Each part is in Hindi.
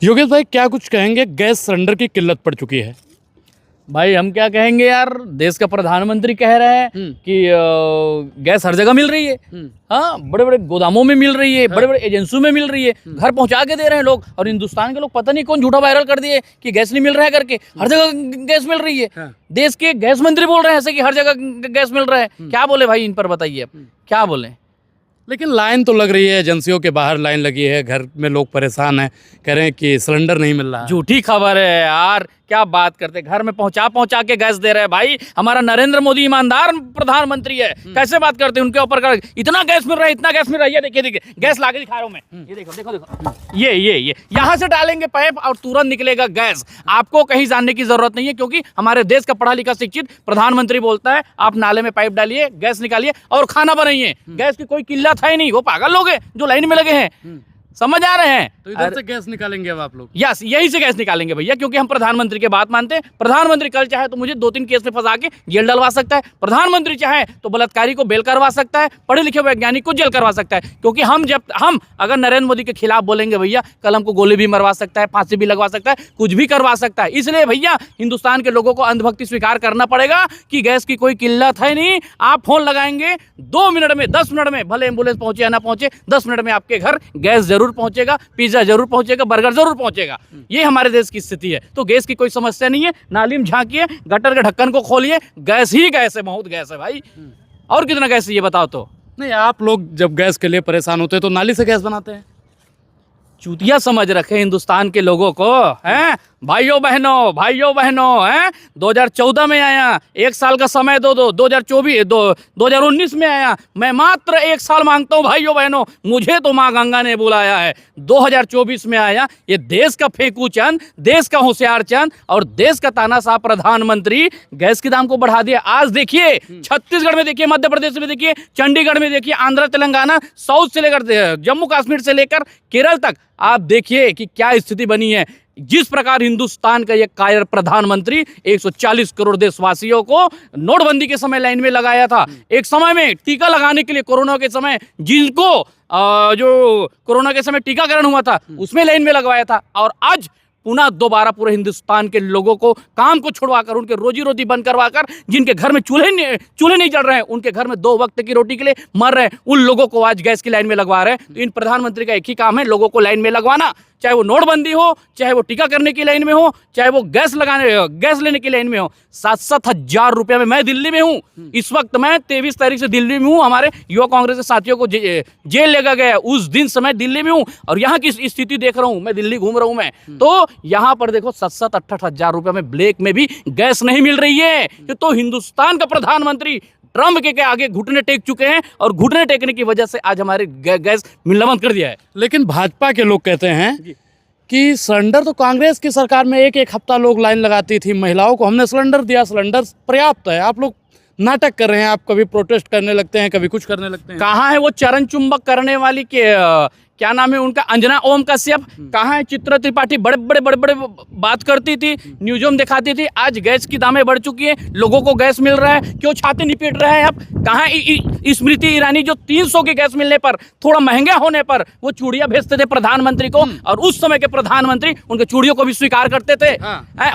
योगेश भाई, क्या कुछ कहेंगे? गैस सिलेंडर की किल्लत पड़ चुकी है। भाई हम क्या कहेंगे यार, देश का प्रधानमंत्री कह रहे हैं कि गैस हर जगह मिल रही है। हाँ, बड़े बड़े गोदामों में मिल रही है, बड़े बड़े एजेंसियों में मिल रही है, घर पहुंचा के दे रहे हैं लोग। और हिंदुस्तान के लोग पता नहीं कौन झूठा वायरल कर दिए कि गैस नहीं मिल रहा है करके। हर जगह गैस मिल रही है। देश के गैस मंत्री बोल रहे हैं ऐसे कि हर जगह गैस मिल रहा है। क्या बोले भाई इन पर, बताइए आप क्या बोले। लेकिन लाइन तो लग रही है, एजेंसियों के बाहर लाइन लगी है, घर में लोग परेशान हैं, कह रहे हैं कि सिलेंडर नहीं मिल रहा है। झूठी खबर है यार, क्या बात करते, घर में पहुंचा के गैस दे रहे हैं। भाई हमारा नरेंद्र मोदी ईमानदार प्रधानमंत्री है, कैसे बात करते हैं उनके ऊपर। इतना गैस मिल रहा है, इतना गैस मिल रहा है। ये देखिए गैस लाके दिखा रहा हूं मैं, ये देखो देखो देखो, ये यहाँ से डालेंगे पाइप और तुरंत निकलेगा गैस। आपको कहीं जानने की जरूरत नहीं है, क्योंकि हमारे देश का पढ़ा लिखा शिक्षित प्रधानमंत्री बोलता है आप नाले में पाइप डालिए, गैस निकालिए और खाना बनाइए। गैस की कोई किल्लत है नहीं। वो पागल लोग हैं जो लाइन में लगे हैं, समझ आ रहे हैं। तो इधर से गैस निकालेंगे अब आप लोग? यस, यही से गैस निकालेंगे भैया, क्योंकि हम प्रधानमंत्री की बात मानते हैं। प्रधानमंत्री कल चाहे तो मुझे 2-3 केस में फंसा के जेल डलवा सकता है। प्रधानमंत्री चाहे तो बलात्कारी को बेल करवा सकता है, पढ़े लिखे वैज्ञानिक को जेल करवा सकता है। क्योंकि हम अगर नरेंद्र मोदी के खिलाफ बोलेंगे भैया, कल हमको गोली भी मरवा सकता है, फांसी भी लगवा सकता है, कुछ भी करवा सकता है। इसलिए भैया हिंदुस्तान के लोगों को अंधभक्ति स्वीकार करना पड़ेगा कि गैस की कोई किल्लत है नहीं। आप फोन लगाएंगे 2 मिनट में, 10 मिनट में, भले एम्बुलेंस पहुंचे या ना पहुंचे, 10 मिनट में आपके घर गैस जरूर पहुंचेगा, पिज्जा जरूर पहुंचेगा, बर्गर जरूर पहुंचेगा। ये हमारे देश की स्थिति है। तो गैस की कोई समस्या नहीं है। नाली में झांकिए, गटर के ढक्कन को खोलिए, गैस ही गैस है, बहुत गैस है भाई। और कितना गैस है ये बताओ तो। नहीं, आप लोग जब गैस के लिए परेशान होते हैं तो नाली से गैस बनाते हैं। चूतिया समझ रखे हिंदुस्तान के लोगों को, हैं भाइयों बहनों हैं। 2014 में आया, 1 साल का समय दो। 2019 में आया, मैं मात्र 1 साल मांगता हूं भाइयों बहनों, मुझे तो माँ गंगा ने बुलाया है। 2024 में आया, ये देश का फेंकू चंद, देश का होशियार चंद और देश का तानाशाह प्रधानमंत्री गैस के दाम को बढ़ा दिया। आज देखिए छत्तीसगढ़ में, देखिए मध्य प्रदेश में, देखिए चंडीगढ़ में, देखिए आंध्र तेलंगाना, साउथ से लेकर जम्मू कश्मीर से लेकर केरल तक, आप देखिए कि क्या स्थिति बनी है। जिस प्रकार हिंदुस्तान का ये कायर प्रधानमंत्री 140 करोड़ देशवासियों को नोटबंदी के समय लाइन में लगाया था, एक समय में टीका लगाने के लिए कोरोना के समय, जिनको जो कोरोना के समय टीकाकरण हुआ था उसमें लाइन में लगवाया था, और आज पुनः दोबारा पूरे हिंदुस्तान के लोगों को काम को छुड़वाकर, उनके रोजी रोटी बंद करवाकर, जिनके घर में चूल्हे नहीं जल रहे हैं, उनके घर में 2 वक्त की रोटी के लिए मर रहे हैं, उन लोगों को आज गैस की लाइन में लगवा रहे हैं। तो इन प्रधानमंत्री का एक ही काम है, लोगों को लाइन में लगवाना। चाहे वो नोटबंदी हो, चाहे वो टीका करने की लाइन में हो, चाहे वो गैस लेने की लाइन में हो। 7-7 हजार रुपये में, मैं दिल्ली में हूँ इस वक्त, मैं 23 तारीख से दिल्ली में हूँ। हमारे युवा कांग्रेस के साथियों को जेल लेगा गया, उस दिन से मैं दिल्ली में हूँ और यहाँ की स्थिति देख रहा हूँ। मैं दिल्ली घूम रहा हूँ मैं, तो यहाँ पर देखो 7-8 हजार रुपये में ब्लैक में भी गैस नहीं मिल रही है। तो हिंदुस्तान का प्रधानमंत्री ट्रम्प के आगे घुटने टेक चुके हैं, और घुटने टेकने की वजह से आज हमारे गैस मिलना बंद कर दिया है। लेकिन भाजपा के लोग कहते हैं कि सिलेंडर तो कांग्रेस की सरकार में एक हफ्ता लोग लाइन लगाती थी, महिलाओं को हमने सिलेंडर दिया, सिलेंडर पर्याप्त है। आप लोग नाटक कर रहे हैं, आप कभी प्रोटेस्ट करने लगते हैं, कभी कुछ करने लगते हैं। कहाँ है वो चरण चुंबक करने वाली के क्या नाम है उनका, अंजना ओम कश्यप? कहाँ है चित्रा त्रिपाठी? बड़े बात करती थी, न्यूज़ों में दिखाती थी। आज गैस की दामें बढ़ चुकी है, लोगों को गैस मिल रहा है, क्यों छाती निपीट रहे हैं आप? कहाँ स्मृति ईरानी जो 300 के गैस मिलने पर, थोड़ा महंगा होने पर वो चूड़ियां भेजते थे प्रधानमंत्री को, और उस समय के प्रधानमंत्री उनके चूड़ियों को भी स्वीकार करते थे।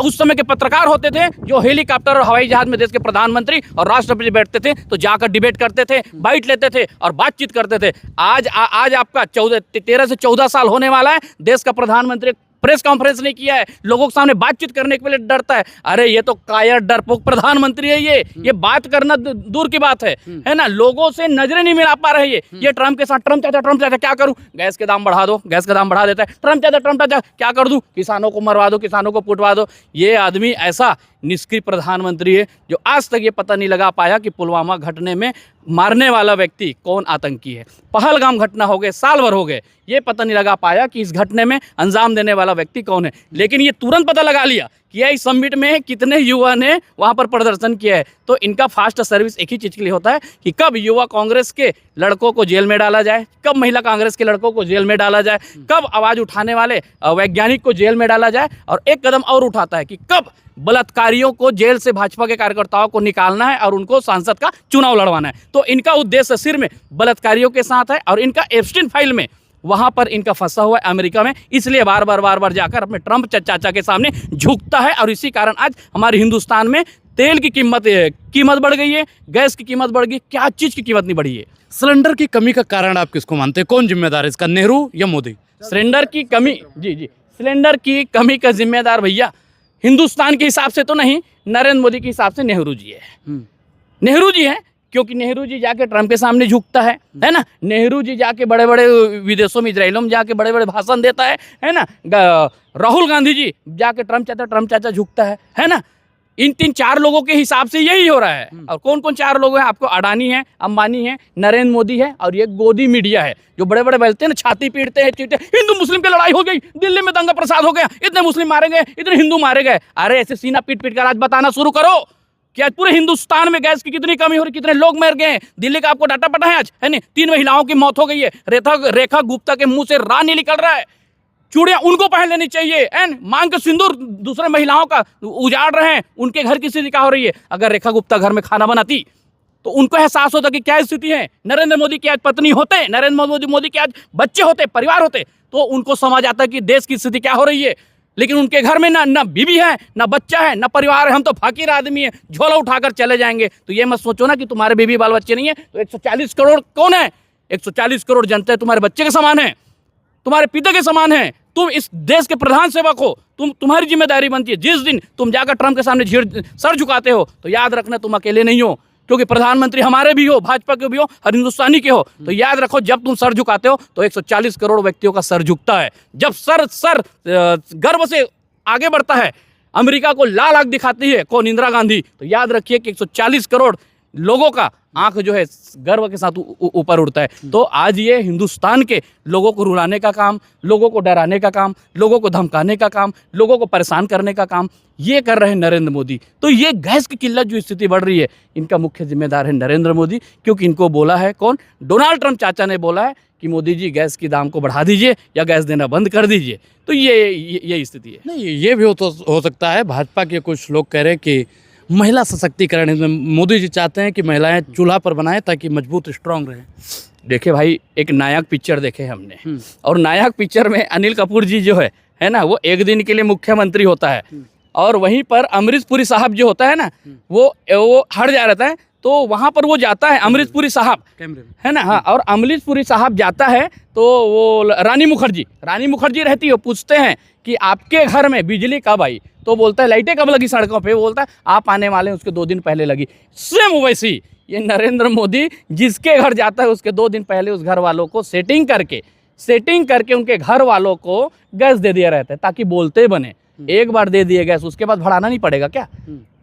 उस समय के पत्रकार होते थे जो हेलीकॉप्टर और हवाई जहाज में देश के प्रधानमंत्री और राष्ट्रपति बैठते थे तो जाकर डिबेट करते थे, बाइट लेते थे और बातचीत करते थे। आज आपका 13 से 14 साल होने वाला है, देश का प्रधानमंत्री प्रेस कॉन्फ्रेंस नहीं किया है, लोगों के सामने बातचीत करने के लिए डरता है। अरे ये तो कायर डरपोक प्रधानमंत्री है, ये बात करना दूर की बात है ना। लोगों से नजरें नहीं मिला पा रहे ये ट्रम्प के साथ। ट्रम्प चाहता क्या करूं? गैस के दाम बढ़ा दो, गैस का दाम बढ़ा देता है। ट्रम्प चाहता क्या कर दूं? किसानों को मरवा दो, किसानों को पुटवा दो। ये आदमी ऐसा निष्क्रिय प्रधानमंत्री है जो आज तक ये पता नहीं लगा पाया कि पुलवामा घटने में मारने वाला व्यक्ति कौन आतंकी है। पहलगाम घटना हो गए, साल भर हो गए, ये पता नहीं लगा पाया कि इस घटने में अंजाम देने वाला व्यक्ति कौन है। लेकिन ये तुरंत पता लगा लिया कि इस समिट में कितने युवा ने वहां पर प्रदर्शन किया है। तो इनका फास्ट सर्विस एक ही चीज के लिए होता है कि कब युवा कांग्रेस के लड़कों को जेल में डाला जाए, कब महिला कांग्रेस के लड़कों को जेल में डाला जाए, कब आवाज उठाने वाले वैज्ञानिक को जेल में डाला जाए, और एक कदम और उठाता है कि कब बलात्कारियों को जेल से भाजपा के कार्यकर्ताओं को निकालना है और उनको सांसद का चुनाव लड़वाना है। तो इनका उद्देश्य सिर में बलात्कारियों के साथ है, और इनका एप्स्टीन फाइल में वहां पर इनका फंसा हुआ है अमेरिका में, इसलिए बार बार जाकर अपने ट्रंप चाचा के सामने झुकता है। और इसी कारण आज हमारे हिंदुस्तान में तेल की कीमत बढ़ गई है, गैस की कीमत बढ़ गई, क्या चीज़ की कीमत नहीं बढ़ी है। सिलेंडर की कमी का कारण आप किसको मानते हैं? कौन जिम्मेदार है इसका, नेहरू या मोदी? सिलेंडर की कमी, जी सिलेंडर की कमी का जिम्मेदार भैया हिंदुस्तान के हिसाब से तो नहीं, नरेंद्र मोदी के हिसाब से नेहरू जी है। नेहरू जी है, क्योंकि नेहरू जी जाके ट्रंप के सामने झुकता है ना। नेहरू जी जाके बड़े बड़े विदेशों में, इजराइलों में जाके बड़े बड़े भाषण देता है ना। राहुल गांधी जी जाके ट्रंप चाचा झुकता है ना। इन 3-4 लोगों के हिसाब से यही हो रहा है। और कौन कौन 4 लोग हैं? आपको अडानी है, अंबानी है, नरेंद्र मोदी है, और ये गोदी मीडिया है जो बड़े बड़े बोलते हैं ना, छाती पीटते हैं, हिंदू मुस्लिम की लड़ाई हो गई, दिल्ली में दंगा प्रसाद हो गया, इतने मुस्लिम मारे गए, इतने हिंदू मारे गए। अरे ऐसे सीना पीट कर आज बताना शुरू करो कि आज पूरे हिंदुस्तान में गैस की कितनी कमी हो रही, कितने लोग मर गए। दिल्ली का आपको डाटा पता है आज, है नहीं? 3 महिलाओं की मौत हो गई है। रेखा गुप्ता के मुंह से राह नहीं निकल रहा है। चूड़ियां उनको पहन लेनी चाहिए, एन मांग के सिंदूर दूसरे महिलाओं का उजाड़ रहे हैं, उनके घर की स्थिति क्या हो रही है। अगर रेखा गुप्ता घर में खाना बनाती तो उनको एहसास होता कि क्या स्थिति है। नरेंद्र मोदी की आज पत्नी होते, नरेंद्र मोदी के आज बच्चे होते, परिवार होते, तो उनको समझ आता कि देश की स्थिति क्या हो रही है। लेकिन उनके घर में ना बीवी है, ना बच्चा है, ना परिवार है। हम तो फकीर आदमी है, झोला उठाकर चले जाएंगे। तो ये मत सोचो ना कि तुम्हारे बीवी बाल बच्चे नहीं है तो 140 करोड़ कौन है? 140 करोड़ जनता तुम्हारे बच्चे के समान है, तुम्हारे पिता के समान है। तुम इस देश के प्रधान सेवक हो, तुम्हारी जिम्मेदारी बनती है। जिस दिन तुम जाकर ट्रंप के सामने सर झुकाते हो तो याद रखना तुम अकेले नहीं हो, क्योंकि प्रधानमंत्री हमारे भी हो, भाजपा के भी हो, हर हिंदुस्तानी के हो। तो याद रखो, जब तुम सर झुकाते हो तो 140 करोड़ व्यक्तियों का सर झुकता है। जब सर गर्व से आगे बढ़ता है, अमेरिका को लाल आंख दिखाती है कौन? इंदिरा गांधी। तो याद रखिए कि 140 करोड़ लोगों का आंख जो है गर्व के साथ ऊपर उड़ता है। तो आज ये हिंदुस्तान के लोगों को रुलाने का काम, लोगों को डराने का काम, लोगों को धमकाने का काम, लोगों को परेशान करने का काम ये कर रहे हैं नरेंद्र मोदी। तो ये गैस की किल्लत जो स्थिति बढ़ रही है, इनका मुख्य जिम्मेदार है नरेंद्र मोदी, क्योंकि इनको बोला है कौन? डोनाल्ड ट्रंप चाचा ने बोला है कि मोदी जी गैस की दाम को बढ़ा दीजिए या गैस देना बंद कर दीजिए। तो ये स्थिति है। नहीं, ये भी हो सकता है। भाजपा के कुछ लोग कह रहे हैं कि महिला सशक्तिकरण, इसमें मोदी जी चाहते हैं कि महिलाएं चूल्हा पर बनाएं ताकि मजबूत स्ट्रांग रहें। देखिए भाई, एक नायक पिक्चर देखे हमने, और नायक पिक्चर में अनिल कपूर जी जो है ना, वो एक दिन के लिए मुख्यमंत्री होता है, और वहीं पर अमरीश पुरी साहब जो होता है ना, वो हट जा रहता है। तो वहाँ पर वो जाता है, अमरीश पुरी साहब है ना, हाँ, और अमरीश पुरी साहब जाता है तो वो रानी मुखर्जी रहती है। पूछते हैं कि आपके घर में बिजली कब आई? तो बोलता है लाइटें कब लगी सड़कों पे? बोलता है आप आने वाले हैं उसके 2 दिन पहले लगी। सेम वैसी ये नरेंद्र मोदी जिसके घर जाता है उसके 2 दिन पहले उस घर वालों को सेटिंग करके उनके घर वालों को गैस दे दिया रहता है ताकि बोलते बने। एक बार दे दिए गैस, उसके बाद बढ़ाना नहीं पड़ेगा क्या?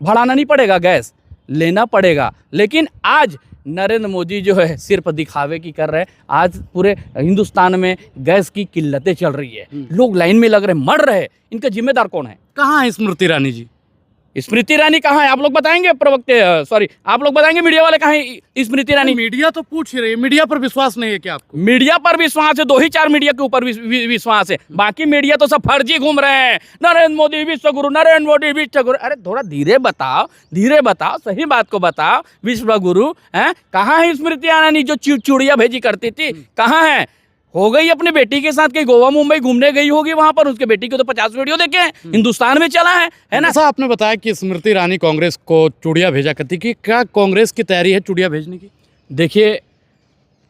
बढ़ाना नहीं पड़ेगा, गैस लेना पड़ेगा। लेकिन आज नरेंद्र मोदी जो है सिर्फ दिखावे की कर रहे हैं। आज पूरे हिंदुस्तान में गैस की किल्लतें चल रही है, लोग लाइन में लग रहे हैं, मर रहे हैं। इनका जिम्मेदार कौन है? कहाँ है स्मृति ईरानी जी? स्मृति ईरानी कहाँ है? आप लोग बताएंगे आप लोग बताएंगे मीडिया वाले कहाँ है स्मृति ईरानी? मीडिया तो पूछ ही रही है, मीडिया पर विश्वास नहीं है क्या आपको? मीडिया पर विश्वास है, 2-4 मीडिया के ऊपर विश्वास है, बाकी मीडिया तो सब फर्जी घूम रहे हैं। नरेंद्र मोदी विश्व गुरु, नरेंद्र मोदी विश्व गुरु। अरे थोड़ा धीरे बताओ, सही बात को बताओ। विश्व गुरु है? कहाँ है स्मृति ईरानी जो चूड़िया भेजी करती थी? कहाँ है? हो गई अपनी बेटी के साथ कहीं गोवा मुंबई घूमने गई होगी, वहां पर उसके बेटी को तो 50 वीडियो देखे हैं, हिंदुस्तान में चला है ना। ऐसा आपने बताया कि स्मृति ईरानी कांग्रेस को चूड़िया भेजा करती, कि क्या कांग्रेस की तैयारी है चूड़िया भेजने की? देखिए,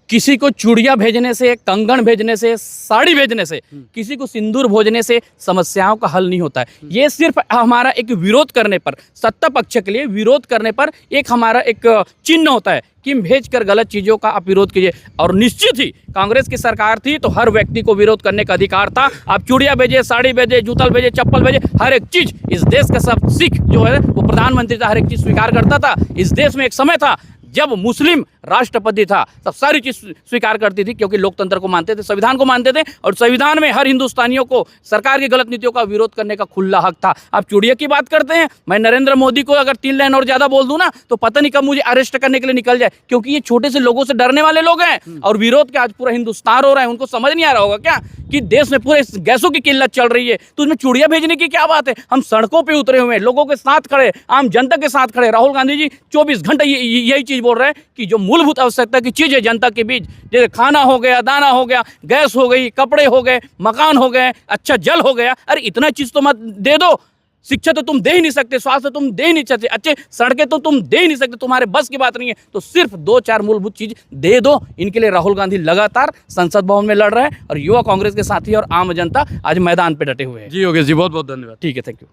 किसी को चूड़िया भेजने से, कंगन भेजने से, साड़ी भेजने से, किसी को सिंदूर भेजने से समस्याओं का हल नहीं होता है। ये सिर्फ हमारा एक विरोध करने पर, सत्ता पक्ष के लिए विरोध करने पर एक हमारा एक चिन्ह होता है कि भेजकर गलत चीज़ों का आप विरोध कीजिए। और निश्चित ही कांग्रेस की सरकार थी तो हर व्यक्ति को विरोध करने का अधिकार था। आप चूड़िया भेजे, साड़ी भेजे, जूतल भेजे, चप्पल भेजे, हर एक चीज़ इस देश का सब सिख जो है वो प्रधानमंत्री था, हर एक चीज़ स्वीकार करता था। इस देश में एक समय था जब मुस्लिम राष्ट्रपति था, सब सारी चीज स्वीकार करती थी, क्योंकि लोकतंत्र को मानते थे, संविधान को मानते थे, और संविधान में हर हिंदुस्तानियों को सरकार की गलत नीतियों का विरोध करने का खुला हक था। आप चूड़िया की बात करते हैं, मैं नरेंद्र मोदी को अगर 3 लाइन और ज्यादा बोल दूं ना तो पता नहीं कब मुझे अरेस्ट करने के लिए निकल जाए, क्योंकि ये छोटे से लोगों से डरने वाले लोग हैं और विरोध के आज पूरा हिंदुस्तान हो रहा है। उनको समझ नहीं आ रहा होगा क्या कि देश में पूरे गैसों की किल्लत चल रही है, तो उसमें चूड़िया भेजने की क्या बात है? हम सड़कों पर उतरे हुए हैं, लोगों के साथ खड़े, आम जनता के साथ खड़े। राहुल गांधी जी 24 घंटे यही चीज बोल रहे हैं कि जो मूलभूत आवश्यकता की चीज़ है जनता के बीच, जैसे खाना हो गया, दाना हो गया, गैस हो गई, कपड़े हो गए, मकान हो गए, अच्छा जल हो गया, अरे इतना चीज़ तो मत दे दो। शिक्षा तो तुम दे ही नहीं सकते, स्वास्थ्य तुम दे ही नहीं सकते, अच्छे सड़कें तो तुम दे ही नहीं सकते, तुम्हारे बस की बात नहीं है, तो सिर्फ 2-4 मूलभूत चीज दे दो। इनके लिए राहुल गांधी लगातार संसद भवन में लड़ रहे हैं और युवा कांग्रेस के साथी और आम जनता आज मैदान पे डटे हुए हैं। जी योगेश जी, बहुत बहुत धन्यवाद। ठीक है, थैंक यू।